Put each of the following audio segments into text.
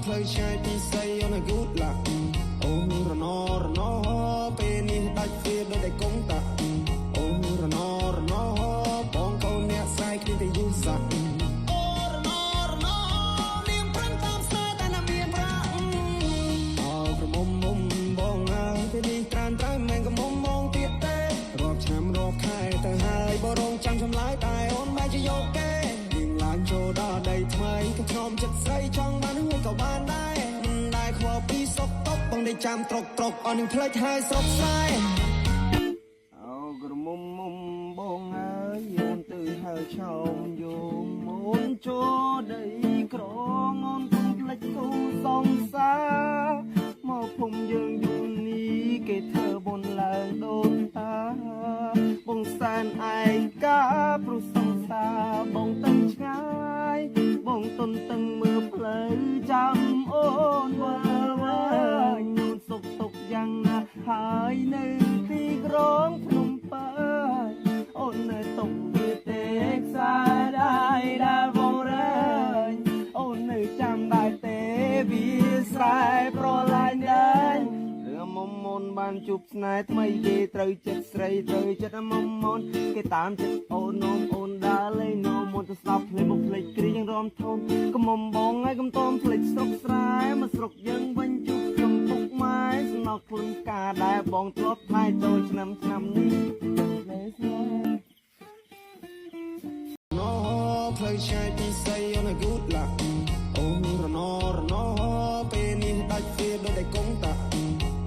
ផ្លូវឆ្ងាយពីស្អីអូន good luck អូនរណពេលនេះដាច់វាដូចតែកុងតាអូនរណបងកូនអ្នកស្រីគ្នាតែយូរសាក់អូរណនាងប្រឹងតាមស្នេហ៍តែណាមានប្រាក់អោក្រមុំបងហើយពេលនេះត្រានត្រូវមិនកំមុំមកទៀតទេរាប់ឆ្នាំរាប់ខែទៅហើយបរងចាំចម្លើយតែអូនបែរជាយកគេនាងឡើងចូលដល់ដីថ្មីក៏ខ្ញុំចិត្តស្រីចង់បានហើយក៏បានដែរខ្វល់ពីសុខទុក្ខបងได้ចាំត្រុកអស់នឹងផ្លេចហើយស្រុកស្រែអូក្រមុំបងហើយអូនទៅហើឆោមយមអូនចូលដីក្រងអូនទុំផ្លេចគូសង្សារមកភូមិយើងយូរនេះគេធ្វើបុណ្យឡើងដូនតាបងសែនឯកាព្រោះសង្សារបងទៅឆ្ងាយបងទុនតឹងមើលផ្លូវចាំអូនវើញូនសុកទុកយ៉ាងណាហើយនៅទីក្រុងភ្នំពេញអូននៅតុកវាទេខ្សែដែរបងរើញអូននៅចាំដែរទេវាស្រែប្រឡាញ់ដែររឿងមុនបានជួបស្នេហ៍ថ្មីគេត្រូវចិត្តស្រីត្រូវចិត្តមុនគេតាមចិត្តអូនអូនដើរលេងមុនទៅស្ដាប់ភ្លេងមកភ្លេចគ្រីយ៉ាងរំធំកុំបងហើយកុំតមភ្លេចស្រុកស្រែមកស្រុកយើងវិញជួបខ្ញុំពុកម៉ែសំណោះខ្លួនការដែលបងធ្លាប់ថែចូលឆ្នាំនេះលេស្នេហ៍ផ្លូវឆ្ងាយពីស្អីអូន good luck អូនរណពេលនេះដាច់វាដូចតែកុងតា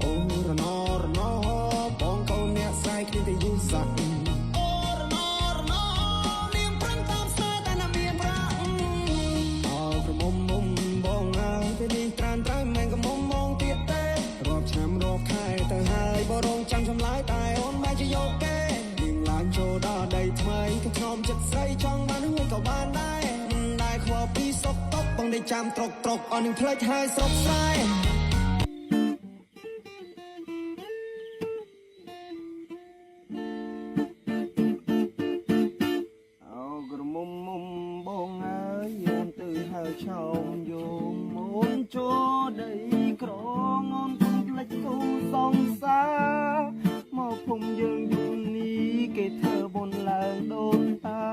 អូនរណបងកូនអ្នកស្រីគ្នាតែយូរសាក់អូរណនាងប្រឹងតាមស្នេហ៍តែណាមានប្រាក់អោក្រមុំបងហើយពេលនេះត្រានត្រូវមិនកំមុំមកទៀតទេរាប់ឆ្នាំរាប់ខែទៅហើយបរងចាំចម្លើយតែអូនបែរជាយកគេនាងឡើងចូលដល់ដីថ្មីក៏ខ្ញុំចិត្តស្រីចង់បានហើយក៏បានដែរខ្វល់ពីសុខទុក្ខបងได้ចាំត្រុកអស់នឹងផ្លេចហើយស្រុកស្រែបងហើយអូនទៅហើឆោមយមអូនចូលដីក្រងអូនទុំផ្លេចគូសង្សារមកភូមិយើងយូរនេះគេធ្វើបុណ្យឡើងដូនតា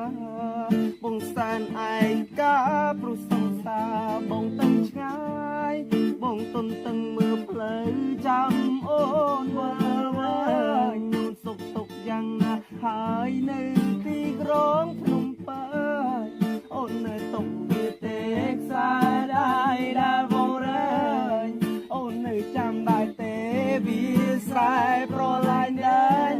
បងសែនឯកាព្រោះសង្សារបងទៅឆ្ងាយបងទុនតឹងមើលផ្លូវចាំអូនវើញូនសុកទុកយ៉ាងណាហើយនៅទីក្រុងភ្នំពេញអូននៅតុកវាទេខ្សែដែរបងរើញអូននៅចាំដែរទេវាស្រែប្រឡាញ់ដែរ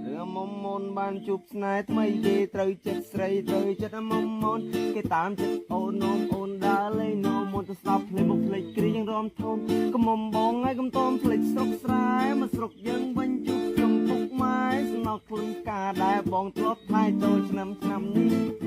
រឿងមុនបានជួបស្នេហ៍ថ្មីគេត្រូវចិត្តស្រីត្រូវចិត្តមុនគេតាមចិត្តអូនដើរលេងមុនទៅស្ដាប់ភ្លេងមកភ្លេចគ្រីយ៉ាងរំធំកុំបងហើយកុំតមភ្លេចស្រុកស្រែមកស្រុកយើងវិញជួបខ្ញុំពុកម៉ែសំណោះខ្លួនការដែលបងធ្លាប់ថែចូលឆ្នាំនេះ